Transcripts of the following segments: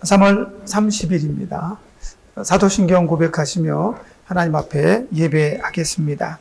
3월 30일입니다. 사도신경 고백하시며 하나님 앞에 예배하겠습니다.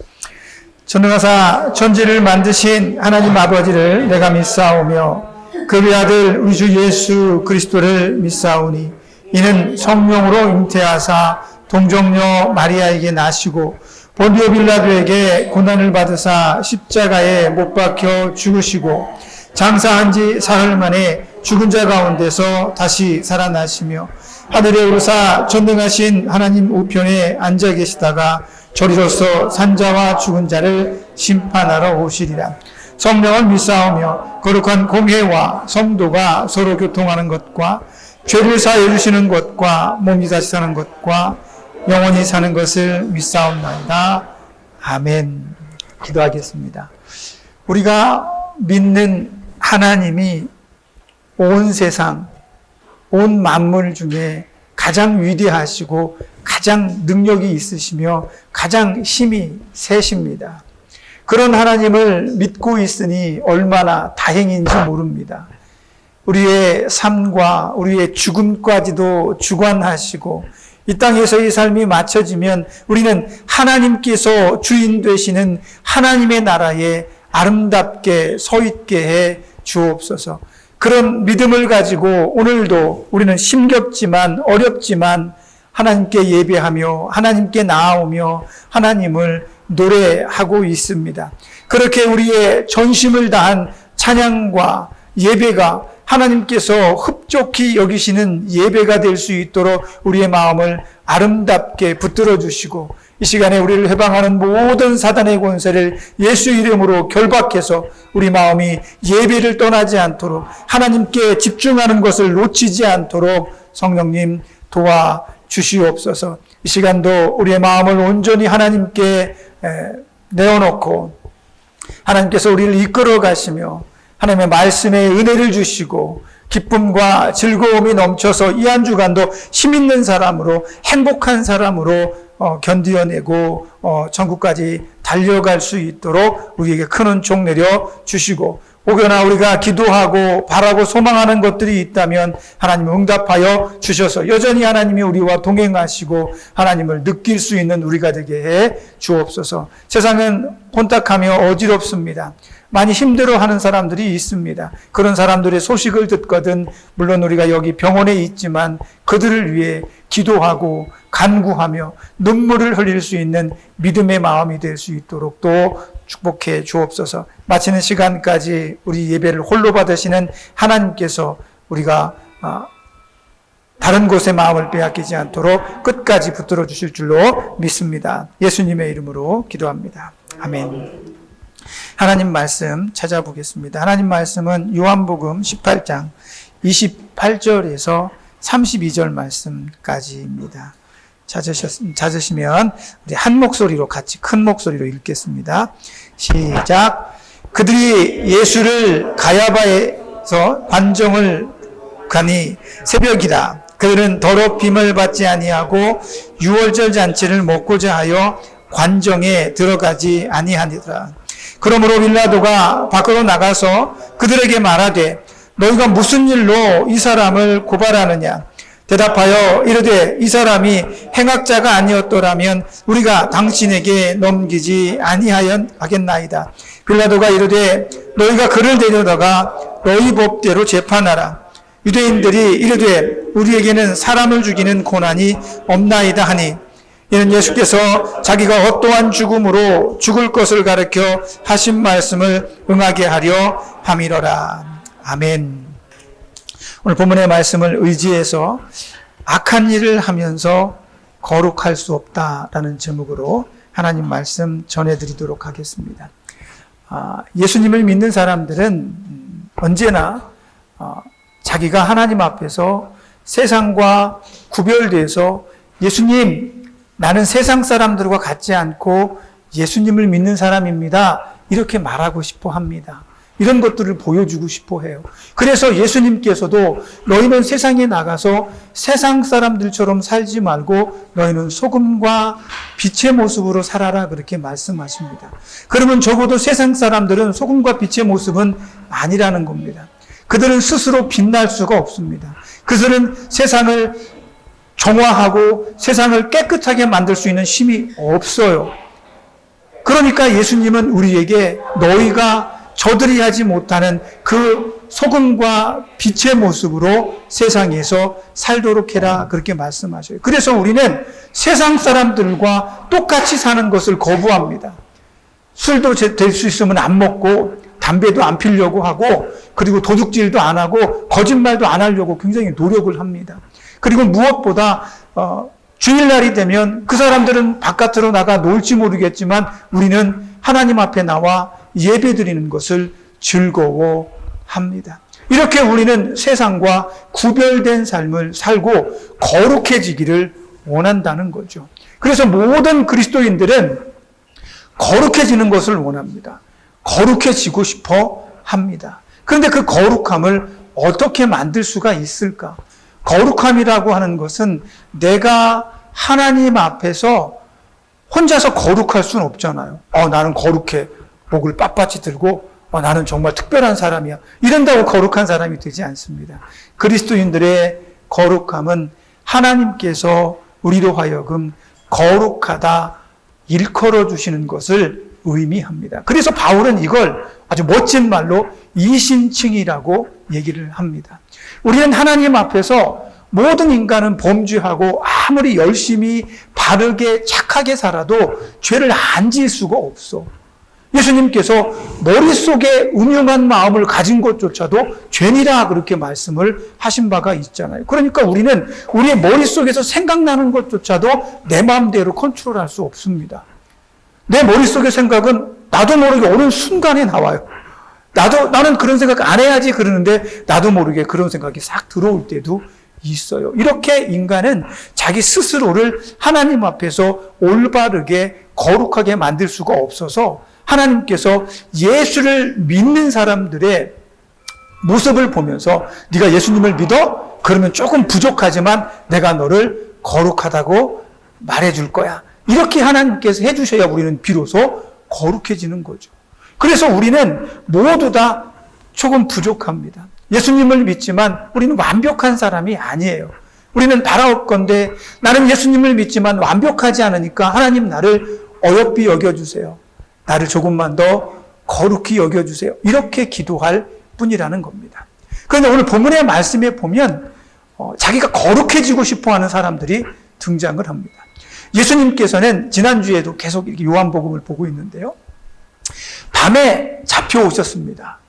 전능하사 천지를 만드신 하나님 아버지를 내가 믿사오며 그 외아들 우리 주 예수 그리스도를 믿사오니 이는 성령으로 잉태하사 동정녀 마리아에게 나시고 본디오 빌라도에게 고난을 받으사 십자가에 못 박혀 죽으시고 장사한 지 사흘 만에 죽은 자 가운데서 다시 살아나시며 하늘에 오르사 전능하신 하나님 우편에 앉아 계시다가 저리로서 산자와 죽은 자를 심판하러 오시리라. 성령을 믿사오며 거룩한 공회와 성도가 서로 교통하는 것과 죄를 사하여 주시는 것과 몸이 다시 사는 것과 영원히 사는 것을 믿사옵나이다. 아멘. 기도하겠습니다. 우리가 믿는 하나님이 온 세상, 온 만물 중에 가장 위대하시고 가장 능력이 있으시며 가장 힘이 세십니다. 그런 하나님을 믿고 있으니 얼마나 다행인지 모릅니다. 우리의 삶과 우리의 죽음까지도 주관하시고 이 땅에서의 삶이 마쳐지면 우리는 하나님께서 주인 되시는 하나님의 나라에 아름답게 서 있게 해 주옵소서. 그런 믿음을 가지고 오늘도 우리는 힘겹지만 어렵지만 하나님께 예배하며 하나님께 나아오며 하나님을 노래하고 있습니다. 그렇게 우리의 전심을 다한 찬양과 예배가 하나님께서 흡족히 여기시는 예배가 될 수 있도록 우리의 마음을 아름답게 붙들어 주시고 이 시간에 우리를 해방하는 모든 사단의 권세를 예수 이름으로 결박해서 우리 마음이 예배를 떠나지 않도록 하나님께 집중하는 것을 놓치지 않도록 성령님 도와주시옵소서. 이 시간도 우리의 마음을 온전히 하나님께 내어놓고 하나님께서 우리를 이끌어 가시며 하나님의 말씀에 은혜를 주시고 기쁨과 즐거움이 넘쳐서 이 한 주간도 힘 있는 사람으로 행복한 사람으로 견디어내고 천국까지 달려갈 수 있도록 우리에게 큰 은총 내려 주시고 혹여나 우리가 기도하고 바라고 소망하는 것들이 있다면 하나님 응답하여 주셔서 여전히 하나님이 우리와 동행하시고 하나님을 느낄 수 있는 우리가 되게 해 주옵소서. 세상은 혼탁하며 어지럽습니다. 많이 힘들어하는 사람들이 있습니다. 그런 사람들의 소식을 듣거든 물론 우리가 여기 병원에 있지만 그들을 위해 기도하고 간구하며 눈물을 흘릴 수 있는 믿음의 마음이 될 수 있도록 또 축복해 주옵소서. 마치는 시간까지 우리 예배를 홀로 받으시는 하나님께서 우리가 다른 곳에 마음을 빼앗기지 않도록 끝까지 붙들어 주실 줄로 믿습니다. 예수님의 이름으로 기도합니다. 아멘. 하나님 말씀 찾아보겠습니다. 하나님 말씀은 요한복음 18장 28절에서 32절 말씀까지입니다. 찾으시면 우리 한 목소리로 같이 큰 목소리로 읽겠습니다. 시작. 그들이 예수를 가야바에서 관정을 가니 새벽이라. 그들은 더럽힘을 받지 아니하고 유월절 잔치를 먹고자 하여 관정에 들어가지 아니하니라. 그러므로 빌라도가 밖으로 나가서 그들에게 말하되 너희가 무슨 일로 이 사람을 고발하느냐. 대답하여 이르되 이 사람이 행악자가 아니었더라면 우리가 당신에게 넘기지 아니하겠나이다. 빌라도가 이르되 너희가 그를 데려다가 너희 법대로 재판하라. 유대인들이 이르되 우리에게는 사람을 죽이는 고난이 없나이다 하니 이는 예수께서 자기가 어떠한 죽음으로 죽을 것을 가르쳐 하신 말씀을 응하게 하려 함이로라. 아멘. 오늘 본문의 말씀을 의지해서 악한 일을 하면서 거룩할 수 없다라는 제목으로 하나님 말씀 전해드리도록 하겠습니다. 예수님을 믿는 사람들은 언제나 자기가 하나님 앞에서 세상과 구별돼서 예수님, 나는 세상 사람들과 같지 않고 예수님을 믿는 사람입니다. 이렇게 말하고 싶어 합니다. 이런 것들을 보여주고 싶어 해요. 그래서 예수님께서도 너희는 세상에 나가서 세상 사람들처럼 살지 말고 너희는 소금과 빛의 모습으로 살아라 그렇게 말씀하십니다. 그러면 적어도 세상 사람들은 소금과 빛의 모습은 아니라는 겁니다. 그들은 스스로 빛날 수가 없습니다. 그들은 세상을 정화하고 세상을 깨끗하게 만들 수 있는 힘이 없어요. 그러니까 예수님은 우리에게 너희가 저들이 하지 못하는 그 소금과 빛의 모습으로 세상에서 살도록 해라, 그렇게 말씀하셔요. 그래서 우리는 세상 사람들과 똑같이 사는 것을 거부합니다. 술도 될 수 있으면 안 먹고 담배도 안 피려고 하고, 그리고 도둑질도 안 하고 거짓말도 안 하려고 굉장히 노력을 합니다. 그리고 무엇보다 주일날이 되면 그 사람들은 바깥으로 나가 놀지 모르겠지만 우리는 하나님 앞에 나와 예배드리는 것을 즐거워합니다. 이렇게 우리는 세상과 구별된 삶을 살고 거룩해지기를 원한다는 거죠. 그래서 모든 그리스도인들은 거룩해지는 것을 원합니다. 거룩해지고 싶어 합니다. 그런데 그 거룩함을 어떻게 만들 수가 있을까? 거룩함이라고 하는 것은 내가 하나님 앞에서 혼자서 거룩할 수는 없잖아요. 나는 거룩해. 목을 빳빳이 들고 나는 정말 특별한 사람이야. 이런다고 거룩한 사람이 되지 않습니다. 그리스도인들의 거룩함은 하나님께서 우리로 하여금 거룩하다 일컬어 주시는 것을 의미합니다. 그래서 바울은 이걸 아주 멋진 말로 이신칭이라고 얘기를 합니다. 우리는 하나님 앞에서 모든 인간은 범죄하고 아무리 열심히 바르게 착하게 살아도 죄를 안 지을 수가 없어. 예수님께서 머릿속에 음흉한 마음을 가진 것조차도 죄니라 그렇게 말씀을 하신 바가 있잖아요. 그러니까 우리는 우리의 머릿속에서 생각나는 것조차도 내 마음대로 컨트롤할 수 없습니다. 내 머릿속의 생각은 나도 모르게 어느 순간에 나와요. 나는 그런 생각 안 해야지 그러는데 나도 모르게 그런 생각이 싹 들어올 때도 있어요. 이렇게 인간은 자기 스스로를 하나님 앞에서 올바르게 거룩하게 만들 수가 없어서 하나님께서 예수를 믿는 사람들의 모습을 보면서 네가 예수님을 믿어? 그러면 조금 부족하지만 내가 너를 거룩하다고 말해줄 거야. 이렇게 하나님께서 해주셔야 우리는 비로소 거룩해지는 거죠. 그래서 우리는 모두 다 조금 부족합니다. 예수님을 믿지만 우리는 완벽한 사람이 아니에요. 우리는 바라옵건대 나는 예수님을 믿지만 완벽하지 않으니까 하나님 나를 어여삐 여겨주세요. 나를 조금만 더 거룩히 여겨주세요. 이렇게 기도할 뿐이라는 겁니다. 그런데 오늘 본문의 말씀에 보면 자기가 거룩해지고 싶어하는 사람들이 등장을 합니다. 예수님께서는 지난주에도 계속 이렇게 요한복음을 보고 있는데요. 밤에 잡혀오셨습니다.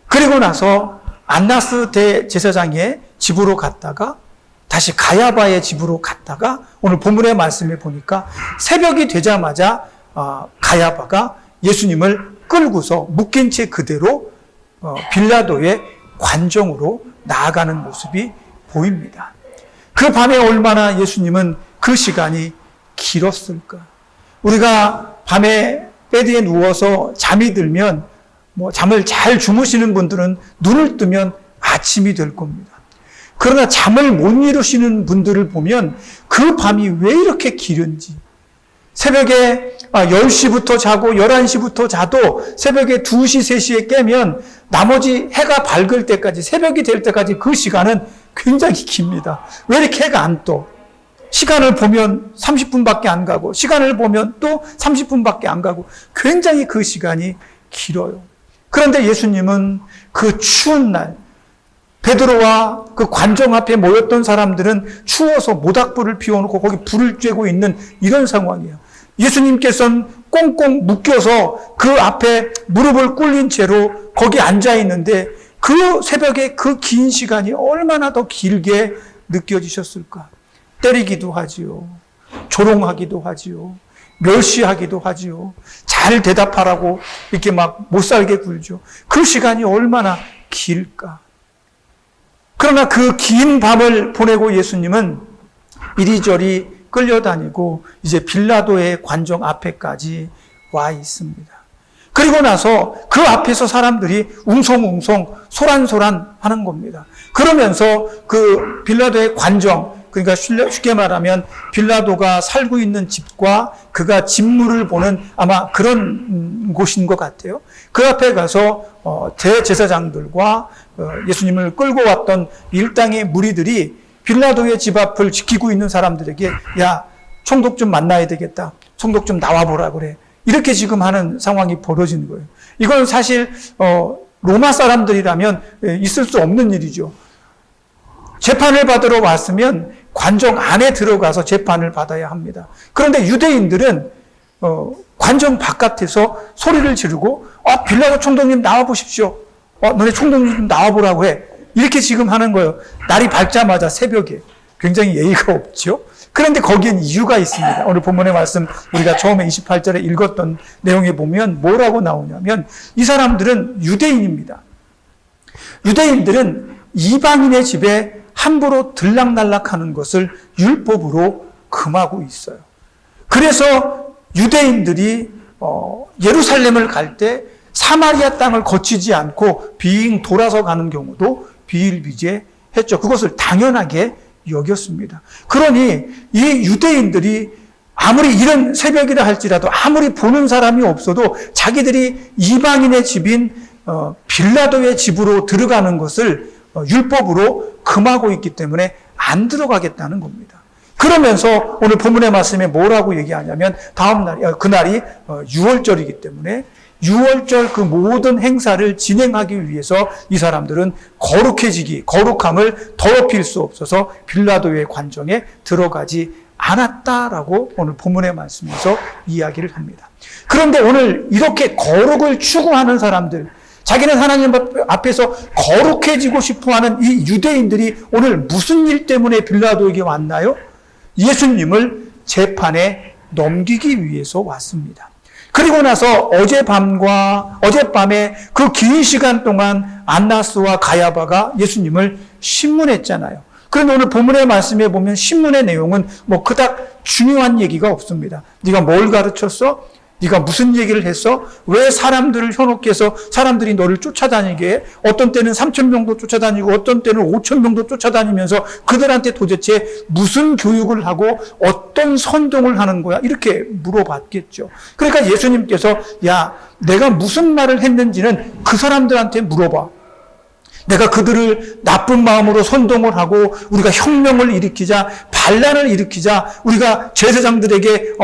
그리고 나서 안나스 대제사장의 집으로 갔다가 다시 가야바의 집으로 갔다가 오늘 본문의 말씀에 보니까 새벽이 되자마자 가야바가 예수님을 끌고서 묶인 채 그대로 빌라도의 관정으로 나아가는 모습이 보입니다. 그 밤에 얼마나 예수님은 그 시간이 길었을까? 우리가 밤에 베드에 누워서 잠이 들면 잠을 잘 주무시는 분들은 눈을 뜨면 아침이 될 겁니다. 그러나 잠을 못 이루시는 분들을 보면 그 밤이 왜 이렇게 길은지, 새벽에 10시부터 자고 11시부터 자도 새벽에 2시, 3시에 깨면 나머지 해가 밝을 때까지, 새벽이 될 때까지 그 시간은 굉장히 깁니다. 왜 이렇게 해가 안 떠? 시간을 보면 30분밖에 안 가고 시간을 보면 또 30분밖에 안 가고 굉장히 그 시간이 길어요. 그런데 예수님은 그 추운 날 베드로와 그 관정 앞에 모였던 사람들은 추워서 모닥불을 피워놓고 거기 불을 쬐고 있는 이런 상황이에요. 예수님께서는 꽁꽁 묶여서 그 앞에 무릎을 꿇린 채로 거기 앉아 있는데 그 새벽에 그 긴 시간이 얼마나 더 길게 느껴지셨을까? 때리기도 하지요. 조롱하기도 하지요. 멸시하기도 하지요. 잘 대답하라고 이렇게 막 못살게 굴죠. 그 시간이 얼마나 길까? 그러나 그 긴 밤을 보내고 예수님은 이리저리 끌려다니고 이제 빌라도의 관정 앞에까지 와 있습니다. 그리고 나서 그 앞에서 사람들이 웅성웅성 소란소란 하는 겁니다. 그러면서 그 빌라도의 관정, 그러니까 쉽게 말하면 빌라도가 살고 있는 집과 그가 집무를 보는 아마 그런 곳인 것 같아요. 그 앞에 가서 대제사장들과 예수님을 끌고 왔던 일당의 무리들이 빌라도의 집 앞을 지키고 있는 사람들에게 야, 총독 좀 만나야 되겠다. 총독 좀 나와보라 그래. 이렇게 지금 하는 상황이 벌어지는 거예요. 이건 사실 로마 사람들이라면 있을 수 없는 일이죠. 재판을 받으러 왔으면 관정 안에 들어가서 재판을 받아야 합니다. 그런데 유대인들은 관정 바깥에서 소리를 지르고 빌라도 총독님 나와보십시오. 너네 총독님 좀 나와보라고 해. 이렇게 지금 하는 거예요. 날이 밝자마자 새벽에. 굉장히 예의가 없죠. 그런데 거기엔 이유가 있습니다. 오늘 본문의 말씀 우리가 처음에 28절에 읽었던 내용에 보면 뭐라고 나오냐면 이 사람들은 유대인입니다. 유대인들은 이방인의 집에 함부로 들락날락하는 것을 율법으로 금하고 있어요. 그래서 유대인들이 예루살렘을 갈 때 사마리아 땅을 거치지 않고 빙 돌아서 가는 경우도 비일비재했죠. 그것을 당연하게 여겼습니다. 그러니 이 유대인들이 아무리 이런 새벽이라 할지라도 아무리 보는 사람이 없어도 자기들이 이방인의 집인 빌라도의 집으로 들어가는 것을 율법으로 금하고 있기 때문에 안 들어가겠다는 겁니다. 그러면서 오늘 본문의 말씀에 뭐라고 얘기하냐면 다음 날, 그날이 6월절이기 때문에 6월절 그 모든 행사를 진행하기 위해서 이 사람들은 거룩함을 더럽힐 수 없어서 빌라도의 관정에 들어가지 않았다라고 오늘 본문의 말씀에서 이야기를 합니다. 그런데 오늘 이렇게 거룩을 추구하는 사람들, 자기는 하나님 앞에서 거룩해지고 싶어하는 이 유대인들이 오늘 무슨 일 때문에 빌라도에게 왔나요? 예수님을 재판에 넘기기 위해서 왔습니다. 그리고 나서 어젯밤에 그 긴 시간 동안 안나스와 가야바가 예수님을 신문했잖아요. 그런데 오늘 본문의 말씀에 보면 신문의 내용은 그닥 중요한 얘기가 없습니다. 네가 뭘 가르쳤어? 네가 무슨 얘기를 했어? 왜 사람들을 현혹해 해서 사람들이 너를 쫓아다니게 해? 어떤 때는 3,000명도 쫓아다니고 어떤 때는 5,000명도 쫓아다니면서 그들한테 도대체 무슨 교육을 하고 어떤 선동을 하는 거야? 이렇게 물어봤겠죠. 그러니까 예수님께서 야, 내가 무슨 말을 했는지는 그 사람들한테 물어봐. 내가 그들을 나쁜 마음으로 선동을 하고 우리가 혁명을 일으키자, 반란을 일으키자, 우리가 제사장들에게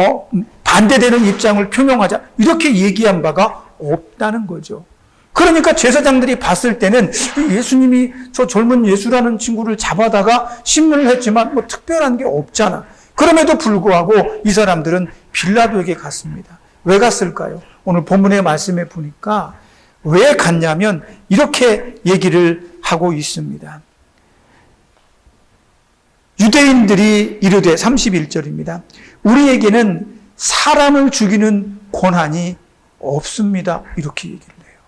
반대되는 입장을 표명하자 이렇게 얘기한 바가 없다는 거죠. 그러니까 제사장들이 봤을 때는 예수님이 저 젊은 예수라는 친구를 잡아다가 신문을 했지만 특별한 게 없잖아. 그럼에도 불구하고 이 사람들은 빌라도에게 갔습니다. 왜 갔을까요? 오늘 본문의 말씀에 보니까 왜 갔냐면 이렇게 얘기를 하고 있습니다. 유대인들이 이르되 31절입니다. 우리에게는 사람을 죽이는 권한이 없습니다. 이렇게 얘기를 해요.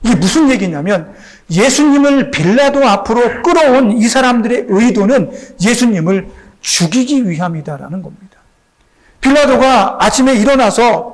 이게 무슨 얘기냐면 예수님을 빌라도 앞으로 끌어온 이 사람들의 의도는 예수님을 죽이기 위함이다라는 겁니다. 빌라도가 아침에 일어나서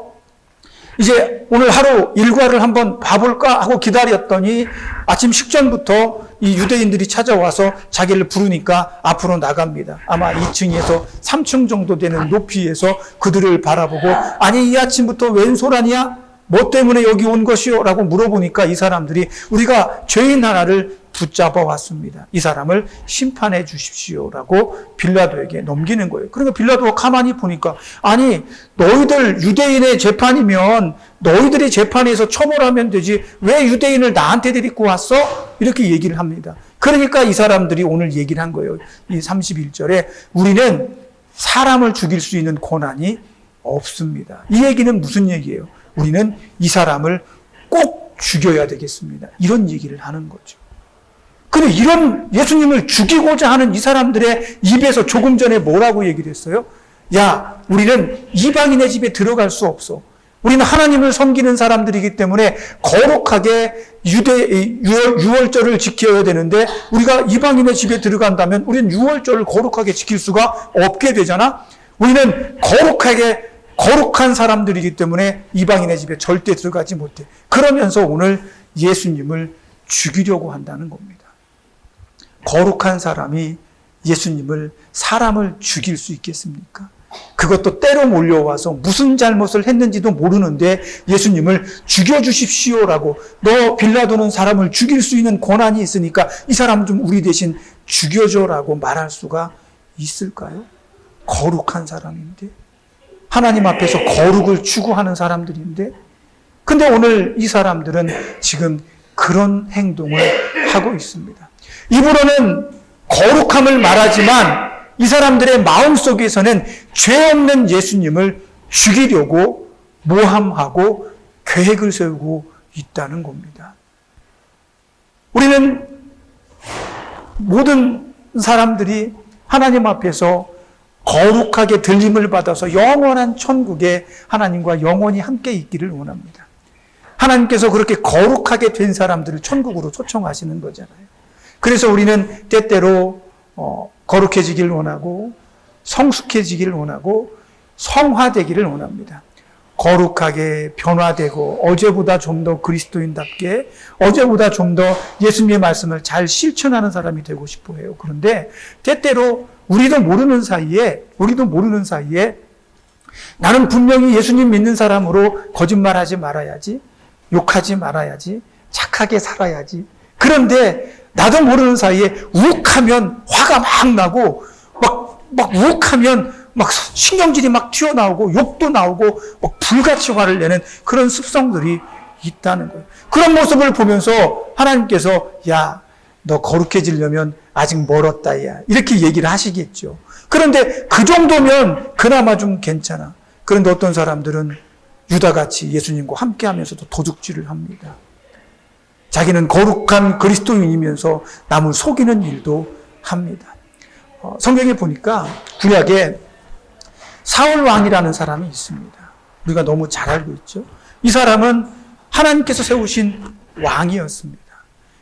이제 오늘 하루 일과를 한번 봐볼까 하고 기다렸더니 아침 식전부터 이 유대인들이 찾아와서 자기를 부르니까 앞으로 나갑니다. 아마 2층에서 3층 정도 되는 높이에서 그들을 바라보고 아니 이 아침부터 웬 소란이야? 뭐 때문에 여기 온 것이요? 라고 물어보니까 이 사람들이 우리가 죄인 하나를 붙잡아 왔습니다. 이 사람을 심판해 주십시오라고 빌라도에게 넘기는 거예요. 그러니까 빌라도가 가만히 보니까 아니 너희들 유대인의 재판이면 너희들이 재판에서 처벌하면 되지 왜 유대인을 나한테 데리고 왔어? 이렇게 얘기를 합니다. 그러니까 이 사람들이 오늘 얘기를 한 거예요. 이 31절에 우리는 사람을 죽일 수 있는 권한이 없습니다. 이 얘기는 무슨 얘기예요? 우리는 이 사람을 꼭 죽여야 되겠습니다. 이런 얘기를 하는 거죠. 근데 이런 예수님을 죽이고자 하는 이 사람들의 입에서 조금 전에 뭐라고 얘기를 했어요? 야, 우리는 이방인의 집에 들어갈 수 없어. 우리는 하나님을 섬기는 사람들이기 때문에 거룩하게 유월절을 지켜야 되는데 우리가 이방인의 집에 들어간다면 우리는 유월절을 거룩하게 지킬 수가 없게 되잖아. 우리는 거룩한 사람들이기 때문에 이방인의 집에 절대 들어가지 못해. 그러면서 오늘 예수님을 죽이려고 한다는 겁니다. 거룩한 사람이 사람을 죽일 수 있겠습니까? 그것도 때로 몰려와서 무슨 잘못을 했는지도 모르는데 예수님을 죽여주십시오라고, 너 빌라도는 사람을 죽일 수 있는 권한이 있으니까 이 사람 좀 우리 대신 죽여줘라고 말할 수가 있을까요? 거룩한 사람인데, 하나님 앞에서 거룩을 추구하는 사람들인데, 근데 오늘 이 사람들은 지금 그런 행동을 하고 있습니다. 입으로는 거룩함을 말하지만 이 사람들의 마음속에서는 죄 없는 예수님을 죽이려고 모함하고 계획을 세우고 있다는 겁니다. 우리는 모든 사람들이 하나님 앞에서 거룩하게 들림을 받아서 영원한 천국에 하나님과 영원히 함께 있기를 원합니다. 하나님께서 그렇게 거룩하게 된 사람들을 천국으로 초청하시는 거잖아요. 그래서 우리는 때때로 거룩해지기를 원하고 성숙해지기를 원하고 성화되기를 원합니다. 거룩하게 변화되고 어제보다 좀 더 그리스도인답게, 어제보다 좀 더 예수님의 말씀을 잘 실천하는 사람이 되고 싶어 해요. 그런데 때때로 우리도 모르는 사이에 나는 분명히 예수님 믿는 사람으로 거짓말하지 말아야지, 욕하지 말아야지, 착하게 살아야지. 그런데 나도 모르는 사이에 욱하면 화가 막 나고 막 욱하면 막 신경질이 막 튀어나오고 욕도 나오고 막 불같이 화를 내는 그런 습성들이 있다는 거예요. 그런 모습을 보면서 하나님께서 야, 너 거룩해지려면 아직 멀었다 야, 이렇게 얘기를 하시겠죠. 그런데 그 정도면 그나마 좀 괜찮아. 그런데 어떤 사람들은 유다같이 예수님과 함께하면서도 도둑질을 합니다. 자기는 거룩한 그리스도인이면서 남을 속이는 일도 합니다. 성경에 보니까 구약에 사울 왕이라는 사람이 있습니다. 우리가 너무 잘 알고 있죠. 이 사람은 하나님께서 세우신 왕이었습니다.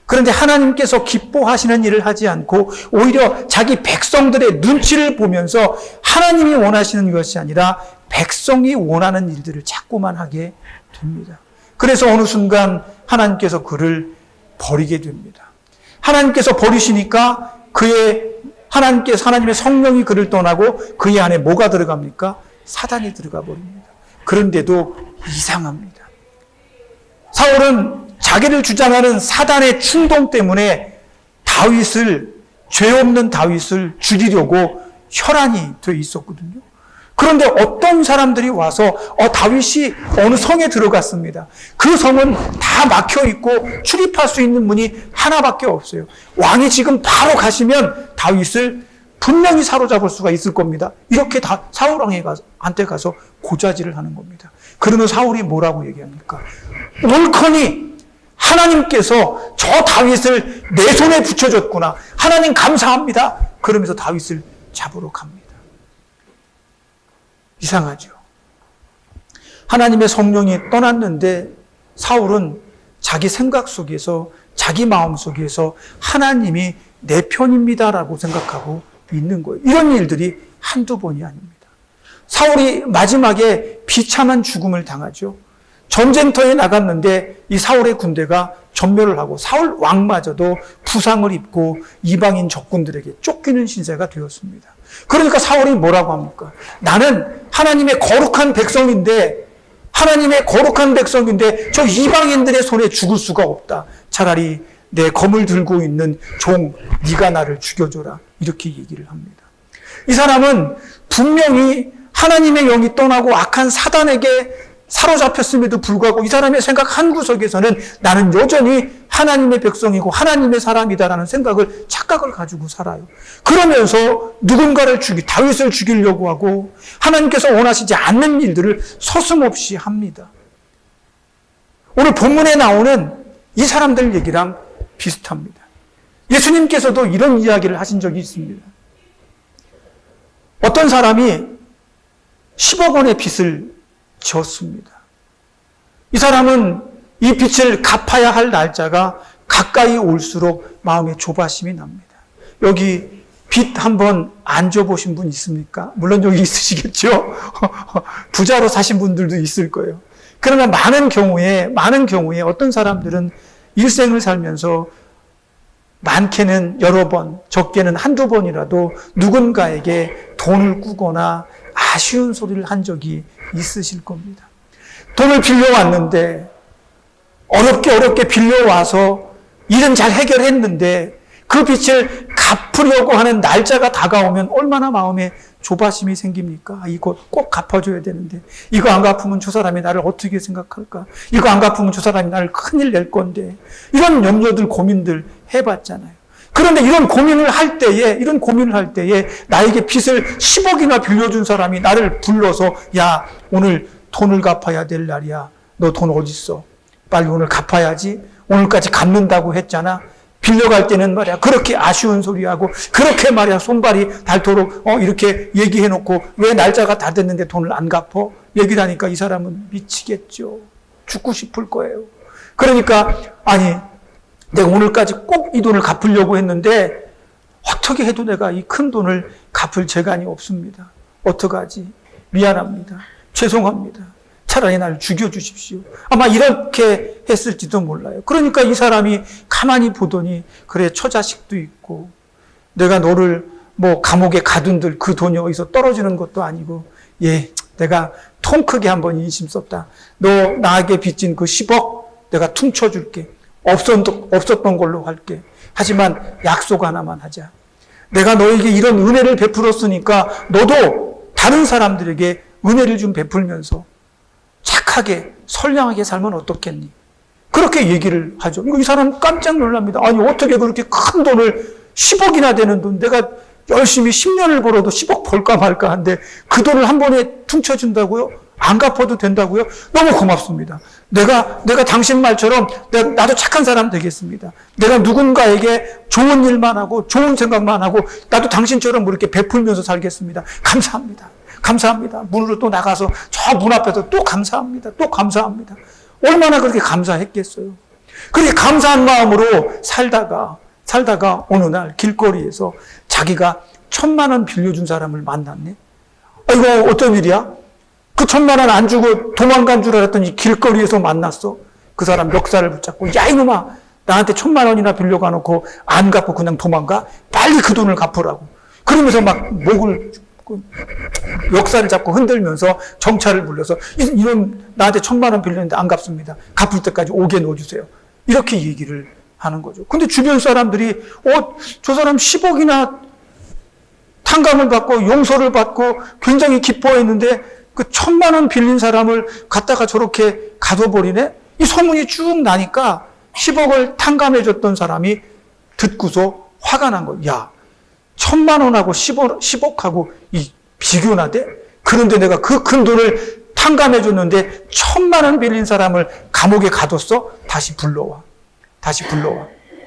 그런데 하나님께서 기뻐하시는 일을 하지 않고 오히려 자기 백성들의 눈치를 보면서 하나님이 원하시는 것이 아니라 백성이 원하는 일들을 자꾸만 하게 됩니다. 그래서 어느 순간 하나님께서 그를 버리게 됩니다. 하나님께서 버리시니까 하나님의 성령이 그를 떠나고 그의 안에 뭐가 들어갑니까? 사단이 들어가 버립니다. 그런데도 이상합니다. 사울은 자기를 주장하는 사단의 충동 때문에 죄 없는 다윗을 죽이려고 혈안이 돼 있었거든요. 그런데 어떤 사람들이 와서 다윗이 어느 성에 들어갔습니다. 그 성은 다 막혀 있고 출입할 수 있는 문이 하나밖에 없어요. 왕이 지금 바로 가시면 다윗을 분명히 사로잡을 수가 있을 겁니다. 이렇게 다 사울 왕한테 가서 고자질을 하는 겁니다. 그러면 사울이 뭐라고 얘기합니까? 옳거니 하나님께서 저 다윗을 내 손에 붙여줬구나. 하나님 감사합니다. 그러면서 다윗을 잡으러 갑니다. 이상하죠. 하나님의 성령이 떠났는데 사울은 자기 생각 속에서, 자기 마음 속에서 하나님이 내 편입니다라고 생각하고 있는 거예요. 이런 일들이 한두 번이 아닙니다. 사울이 마지막에 비참한 죽음을 당하죠. 전쟁터에 나갔는데 이 사울의 군대가 전멸을 하고 사울 왕마저도 부상을 입고 이방인 적군들에게 쫓기는 신세가 되었습니다. 그러니까 사울이 뭐라고 합니까? 나는 하나님의 거룩한 백성인데 저 이방인들의 손에 죽을 수가 없다. 차라리 내 검을 들고 있는 종 네가 나를 죽여줘라. 이렇게 얘기를 합니다. 이 사람은 분명히 하나님의 영이 떠나고 악한 사단에게 사로잡혔음에도 불구하고 이 사람의 생각 한구석에서는 나는 여전히 하나님의 백성이고 하나님의 사람이다라는 착각을 가지고 살아요. 그러면서 누군가를 다윗을 죽이려고 하고 하나님께서 원하시지 않는 일들을 서슴없이 합니다. 오늘 본문에 나오는 이 사람들 얘기랑 비슷합니다. 예수님께서도 이런 이야기를 하신 적이 있습니다. 어떤 사람이 10억 원의 빚을 지었습니다. 이 사람은 이 빚을 갚아야 할 날짜가 가까이 올수록 마음에 조바심이 납니다. 여기 빚 한번 안 줘보신 분 있습니까? 물론 여기 있으시겠죠? 부자로 사신 분들도 있을 거예요. 그러나 많은 경우에 어떤 사람들은 일생을 살면서 많게는 여러 번, 적게는 한두 번이라도 누군가에게 돈을 꾸거나 아쉬운 소리를 한 적이 있으실 겁니다. 돈을 빌려왔는데 어렵게 빌려와서 일은 잘 해결했는데 그 빚을 갚으려고 하는 날짜가 다가오면 얼마나 마음에 조바심이 생깁니까? 이거 꼭 갚아줘야 되는데 이거 안 갚으면 저 사람이 나를 어떻게 생각할까? 이거 안 갚으면 저 사람이 나를 큰일 낼 건데 이런 염려들 고민들 해봤잖아요. 그런데 이런 고민을 할 때에 나에게 빚을 10억이나 빌려준 사람이 나를 불러서 야 오늘 돈을 갚아야 될 날이야. 너 돈 어디 있어? 빨리 오늘 갚아야지. 오늘까지 갚는다고 했잖아. 빌려갈 때는 말이야 그렇게 아쉬운 소리하고 그렇게 말이야 손발이 닳도록 이렇게 얘기해놓고 왜 날짜가 다 됐는데 돈을 안 갚어? 얘기를 하니까 이 사람은 미치겠죠. 죽고 싶을 거예요. 그러니까 아니 내가 오늘까지 꼭 이 돈을 갚으려고 했는데 어떻게 해도 내가 이 큰 돈을 갚을 재간이 없습니다. 어떡하지? 미안합니다. 죄송합니다. 차라리 나를 죽여주십시오. 아마 이렇게 했을지도 몰라요. 그러니까 이 사람이 가만히 보더니 그래 처자식도 있고 내가 너를 뭐 감옥에 가둔들 그 돈이 어디서 떨어지는 것도 아니고 내가 통 크게 한번 인심 썼다. 너 나에게 빚진 그 10억 내가 퉁쳐줄게. 없었던 걸로 할게. 하지만 약속 하나만 하자. 내가 너에게 이런 은혜를 베풀었으니까 너도 다른 사람들에게 은혜를 좀 베풀면서 착하게 선량하게 살면 어떻겠니? 그렇게 얘기를 하죠. 이 사람 깜짝 놀랍니다. 아니 어떻게 그렇게 큰 돈을 10억이나 되는 돈 내가 열심히 10년을 벌어도 10억 벌까 말까 한데 그 돈을 한 번에 퉁쳐준다고요? 안 갚아도 된다고요? 너무 고맙습니다. 내가 당신 말처럼 나도 착한 사람 되겠습니다. 내가 누군가에게 좋은 일만 하고 좋은 생각만 하고 나도 당신처럼 이렇게 베풀면서 살겠습니다. 감사합니다. 감사합니다. 문으로 또 나가서 저 문 앞에서 또 감사합니다. 또 감사합니다. 얼마나 그렇게 감사했겠어요. 그렇게 감사한 마음으로 살다가 어느 날 길거리에서 자기가 1,000만 원 빌려준 사람을 만났네. 이거 어떤 일이야? 그 1,000만 원 안 주고 도망간 줄 알았더니 길거리에서 만났어. 그 사람 멱살을 붙잡고 야 이놈아 나한테 1,000만 원이나 빌려가놓고 안 갚고 그냥 도망가? 빨리 그 돈을 갚으라고. 그러면서 막 목을 멱살을 잡고 흔들면서 경찰을 불러서 이런 나한테 1,000만 원 빌렸는데 안 갚습니다. 갚을 때까지 오게 넣어주세요. 이렇게 얘기를 하는 거죠. 근데 주변 사람들이 저 사람 10억이나 탕감을 받고 용서를 받고 굉장히 기뻐했는데 그 1,000만 원 빌린 사람을 갖다가 저렇게 가둬버리네? 이 소문이 쭉 나니까 10억을 탕감해줬던 사람이 듣고서 화가 난 거예요. 야 1,000만 원하고 10억하고 비교나 돼? 그런데 내가 그 큰 돈을 탕감해줬는데 1,000만 원 빌린 사람을 감옥에 가뒀어? 다시 불러와.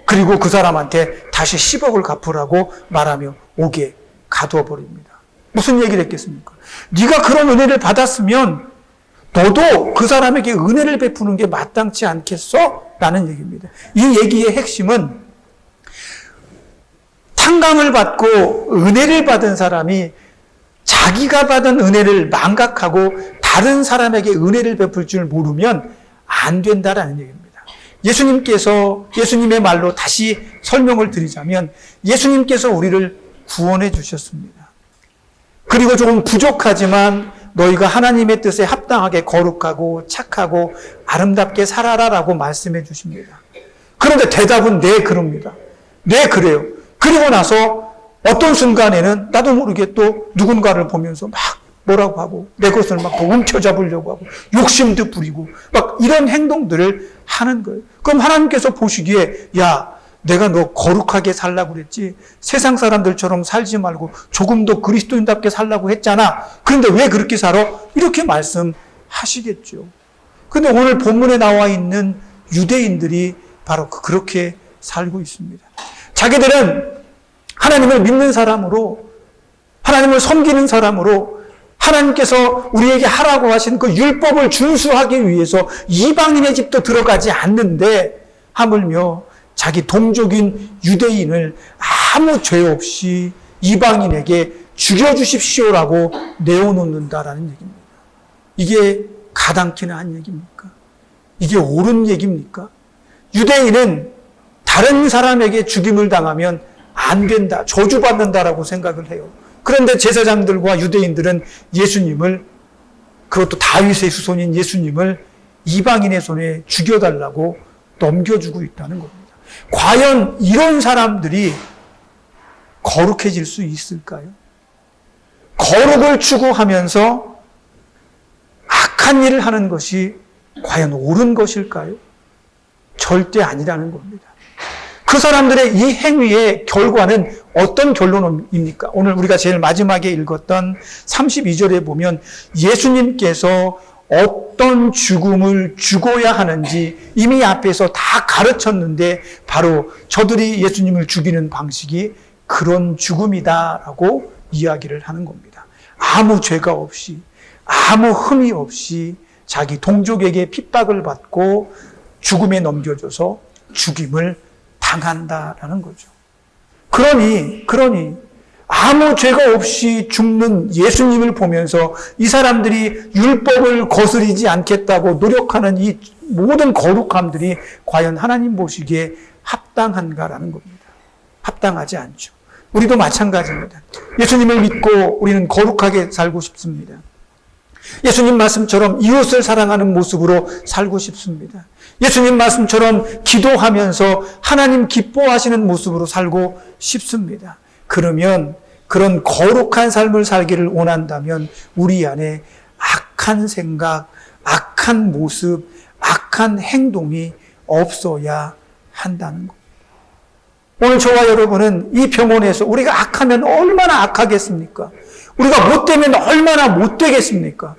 그리고 그 사람한테 다시 10억을 갚으라고 말하며 옥에 가두어버립니다. 무슨 얘기를 했겠습니까? 네가 그런 은혜를 받았으면 너도 그 사람에게 은혜를 베푸는 게 마땅치 않겠어? 라는 얘기입니다. 이 얘기의 핵심은 탕감을 받고 은혜를 받은 사람이 자기가 받은 은혜를 망각하고 다른 사람에게 은혜를 베풀 줄 모르면 안 된다라는 얘기입니다. 예수님의 말로 다시 설명을 드리자면 예수님께서 우리를 구원해 주셨습니다. 그리고 조금 부족하지만 너희가 하나님의 뜻에 합당하게 거룩하고 착하고 아름답게 살아라라고 말씀해 주십니다. 그런데 대답은 네, 그럽니다. 네, 그래요. 그리고 나서 어떤 순간에는 나도 모르게 또 누군가를 보면서 막 뭐라고 하고 내 것을 막 움켜잡으려고 하고 욕심도 부리고 막 이런 행동들을 하는 거예요. 그럼 하나님께서 보시기에 야 내가 너 거룩하게 살라고 그랬지 세상 사람들처럼 살지 말고 조금 더 그리스도인답게 살라고 했잖아. 그런데 왜 그렇게 살아? 이렇게 말씀하시겠죠. 근데 오늘 본문에 나와 있는 유대인들이 바로 그렇게 살고 있습니다. 자기들은 하나님을 믿는 사람으로 하나님을 섬기는 사람으로 하나님께서 우리에게 하라고 하신 그 율법을 준수하기 위해서 이방인의 집도 들어가지 않는데 하물며 자기 동족인 유대인을 아무 죄 없이 이방인에게 죽여주십시오라고 내어놓는다라는 얘기입니다. 이게 가당키나 한 얘기입니까? 이게 옳은 얘기입니까? 유대인은 다른 사람에게 죽임을 당하면 안 된다, 저주받는다라고 생각을 해요. 그런데 제사장들과 유대인들은 예수님을, 그것도 다윗의 후손인 예수님을 이방인의 손에 죽여달라고 넘겨주고 있다는 겁니다. 과연 이런 사람들이 거룩해질 수 있을까요? 거룩을 추구하면서 악한 일을 하는 것이 과연 옳은 것일까요? 절대 아니라는 겁니다. 그 사람들의 이 행위의 결과는 어떤 결론입니까? 오늘 우리가 제일 마지막에 읽었던 32절에 보면 예수님께서 어떤 죽음을 죽어야 하는지 이미 앞에서 다 가르쳤는데 바로 저들이 예수님을 죽이는 방식이 그런 죽음이다라고 이야기를 하는 겁니다. 아무 죄가 없이, 아무 흠이 없이 자기 동족에게 핍박을 받고 죽음에 넘겨줘서 죽임을 당한다라는 거죠. 그러니 아무 죄가 없이 죽는 예수님을 보면서 이 사람들이 율법을 거스르지 않겠다고 노력하는 이 모든 거룩함들이 과연 하나님 보시기에 합당한가라는 겁니다. 합당하지 않죠. 우리도 마찬가지입니다. 예수님을 믿고 우리는 거룩하게 살고 싶습니다. 예수님 말씀처럼 이웃을 사랑하는 모습으로 살고 싶습니다. 예수님 말씀처럼 기도하면서 하나님 기뻐하시는 모습으로 살고 싶습니다. 그러면 그런 거룩한 삶을 살기를 원한다면 우리 안에 악한 생각, 악한 모습, 악한 행동이 없어야 한다는 것. 오늘 저와 여러분은 이 병원에서 우리가 악하면 얼마나 악하겠습니까? 우리가 못되면 얼마나 못되겠습니까?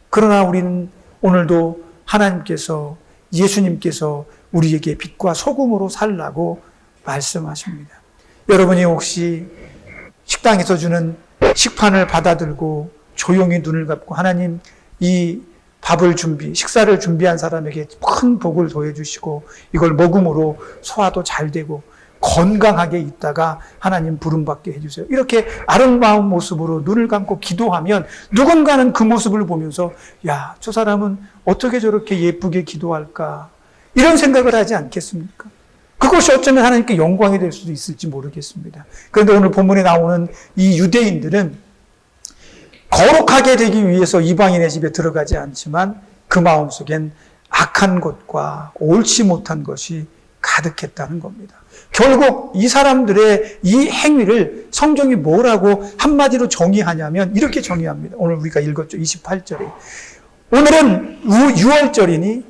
그러나 우리는 오늘도 하나님께서, 예수님께서 우리에게 빛과 소금으로 살라고 말씀하십니다. 여러분이 혹시 식당에서 주는 식판을 받아들고 조용히 눈을 감고 하나님, 이 식사를 준비한 사람에게 큰 복을 더해주시고 이걸 먹음으로 소화도 잘 되고 건강하게 있다가 하나님 부름받게 해주세요. 이렇게 아름다운 모습으로 눈을 감고 기도하면 누군가는 그 모습을 보면서 야, 저 사람은 어떻게 저렇게 예쁘게 기도할까? 이런 생각을 하지 않겠습니까? 그것이 어쩌면 하나님께 영광이 될 수도 있을지 모르겠습니다. 그런데 오늘 본문에 나오는 이 유대인들은 거룩하게 되기 위해서 이방인의 집에 들어가지 않지만 그 마음속엔 악한 것과 옳지 못한 것이 가득했다는 겁니다. 결국 이 사람들의 이 행위를 성경이 뭐라고 한마디로 정의하냐면 이렇게 정의합니다. 오늘 우리가 읽었죠. 28절에. 오늘은 유월절이니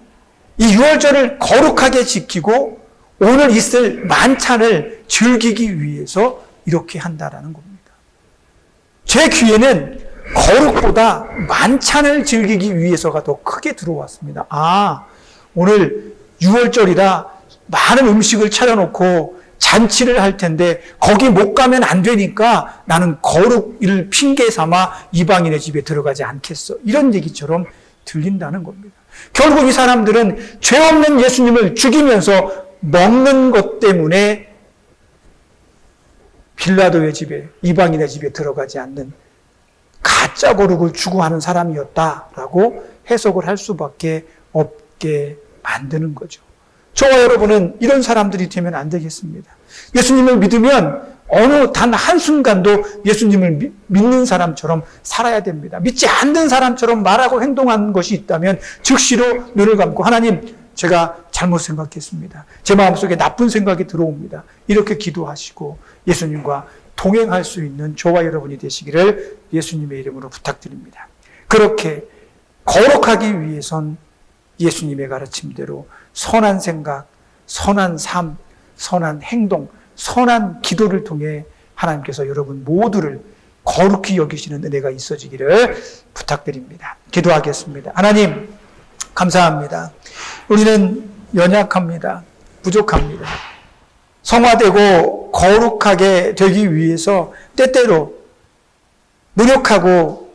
이 유월절을 거룩하게 지키고 오늘 있을 만찬을 즐기기 위해서 이렇게 한다라는 겁니다. 제 귀에는 거룩보다 만찬을 즐기기 위해서가 더 크게 들어왔습니다. 아, 오늘 유월절이라 많은 음식을 차려놓고 잔치를 할 텐데 거기 못 가면 안 되니까 나는 거룩을 핑계 삼아 이방인의 집에 들어가지 않겠어. 이런 얘기처럼 들린다는 겁니다. 결국 이 사람들은 죄 없는 예수님을 죽이면서 먹는 것 때문에 빌라도의 집에, 이방인의 집에 들어가지 않는 가짜 거룩을 추구하는 사람이었다라고 해석을 할 수밖에 없게 만드는 거죠. 저와 여러분은 이런 사람들이 되면 안 되겠습니다. 예수님을 믿으면 어느 단 한순간도 예수님을 믿는 사람처럼 살아야 됩니다. 믿지 않는 사람처럼 말하고 행동하는 것이 있다면 즉시로 눈을 감고 하나님, 제가 잘못 생각했습니다. 제 마음속에 나쁜 생각이 들어옵니다. 이렇게 기도하시고 예수님과 동행할 수 있는 저와 여러분이 되시기를 예수님의 이름으로 부탁드립니다. 그렇게 거룩하기 위해선 예수님의 가르침대로 선한 생각, 선한 삶, 선한 행동, 선한 기도를 통해 하나님께서 여러분 모두를 거룩히 여기시는 은혜가 있어지기를 부탁드립니다. 기도하겠습니다. 하나님, 감사합니다. 우리는 연약합니다. 부족합니다. 성화되고 거룩하게 되기 위해서 때때로 노력하고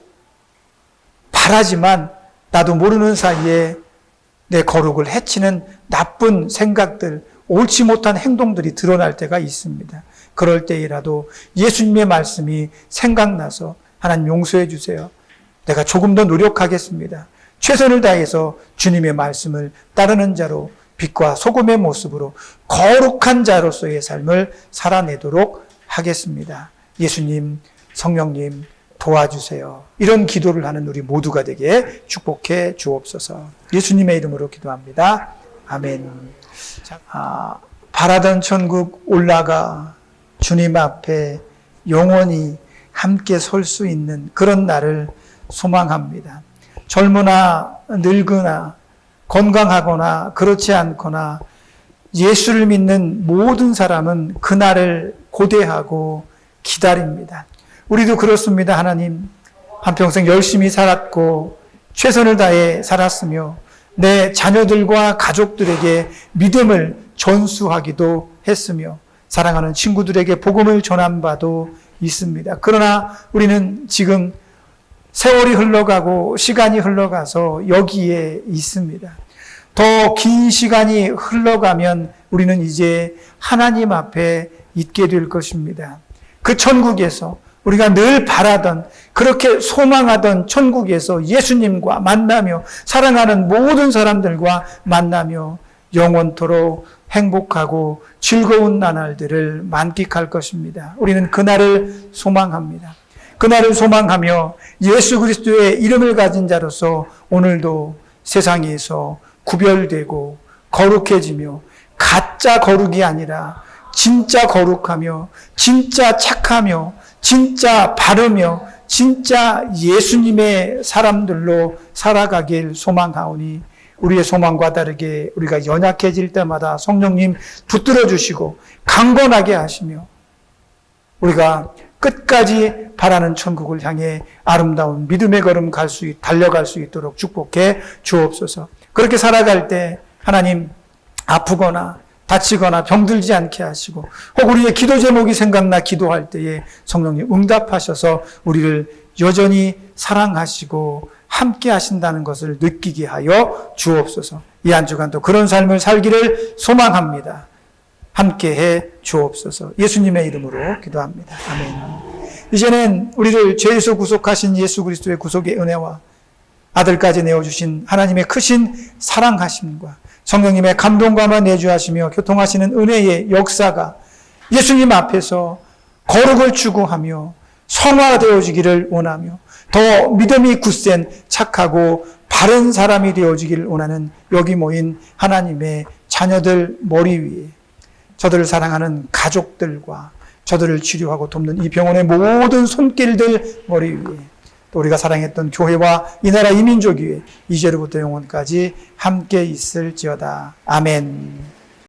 바라지만 나도 모르는 사이에 내 거룩을 해치는 나쁜 생각들, 옳지 못한 행동들이 드러날 때가 있습니다. 그럴 때이라도 예수님의 말씀이 생각나서 하나님 용서해 주세요. 내가 조금 더 노력하겠습니다. 최선을 다해서 주님의 말씀을 따르는 자로 빛과 소금의 모습으로 거룩한 자로서의 삶을 살아내도록 하겠습니다. 예수님, 성령님 도와주세요. 이런 기도를 하는 우리 모두가 되게 축복해 주옵소서. 예수님의 이름으로 기도합니다. 아멘. 바라던 천국 올라가 주님 앞에 영원히 함께 설 수 있는 그런 날을 소망합니다. 젊으나 늙으나 건강하거나 그렇지 않거나 예수를 믿는 모든 사람은 그날을 고대하고 기다립니다. 우리도 그렇습니다. 하나님, 한평생 열심히 살았고 최선을 다해 살았으며 내 자녀들과 가족들에게 믿음을 전수하기도 했으며 사랑하는 친구들에게 복음을 전한 바도 있습니다. 그러나 우리는 지금 세월이 흘러가고 시간이 흘러가서 여기에 있습니다. 더 긴 시간이 흘러가면 우리는 이제 하나님 앞에 있게 될 것입니다. 그 천국에서 우리가 늘 바라던, 그렇게 소망하던 천국에서 예수님과 만나며 사랑하는 모든 사람들과 만나며 영원토록 행복하고 즐거운 나날들을 만끽할 것입니다. 우리는 그날을 소망합니다. 그날을 소망하며 예수 그리스도의 이름을 가진 자로서 오늘도 세상에서 구별되고 거룩해지며 가짜 거룩이 아니라 진짜 거룩하며 진짜 착하며 진짜 바르며 진짜 예수님의 사람들로 살아가길 소망하오니 우리의 소망과 다르게 우리가 연약해질 때마다 성령님 붙들어 주시고 강건하게 하시며 우리가 끝까지 바라는 천국을 향해 아름다운 믿음의 걸음 달려갈 수 있도록 축복해 주옵소서. 그렇게 살아갈 때 하나님 아프거나 다치거나 병들지 않게 하시고 혹 우리의 기도 제목이 생각나 기도할 때에 성령님 응답하셔서 우리를 여전히 사랑하시고 함께 하신다는 것을 느끼게 하여 주옵소서. 이 한 주간도 그런 삶을 살기를 소망합니다. 함께해 주옵소서. 예수님의 이름으로 기도합니다. 아멘. 이제는 우리를 죄에서 구속하신 예수 그리스도의 구속의 은혜와 아들까지 내어주신 하나님의 크신 사랑하심과 성령님의 감동감화 내주하시며 교통하시는 은혜의 역사가 예수님 앞에서 거룩을 추구하며 성화되어지기를 원하며 더 믿음이 굳센 착하고 바른 사람이 되어지기를 원하는 여기 모인 하나님의 자녀들 머리 위에 저들을 사랑하는 가족들과 저들을 치료하고 돕는 이 병원의 모든 손길들 머리 위에 또 우리가 사랑했던 교회와 이 나라 이 민족 위에 이제로부터 영원까지 함께 있을지어다. 아멘.